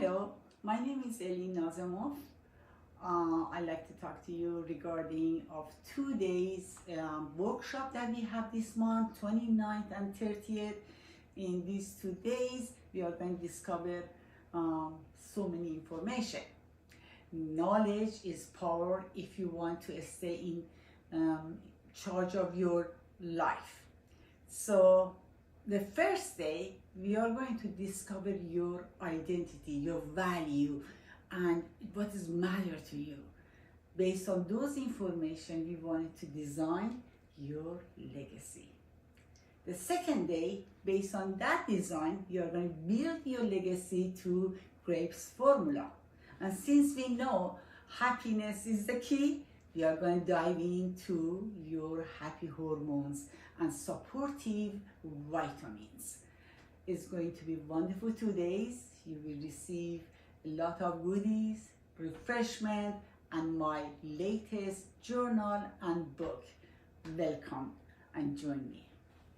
Hello, my name is Ellie Nazemhoff. I'd like to talk to you regarding of 2 days workshop that we have this month, 29th and 30th. In these 2 days, we are going to discover so many information. Knowledge is power if you want to stay in charge of your life. So the first day, we are going to discover your identity, your value, and what is matter to you. Based on those information, we wanted to design your legacy. The second day, based on that design, you are going to build your legacy to Grapes formula. And since we know happiness is the key, we are going to dive into your happy hormones and supportive vitamins. It's going to be wonderful 2 days. You will receive a lot of goodies, refreshment, and my latest journal and book. Welcome and join me.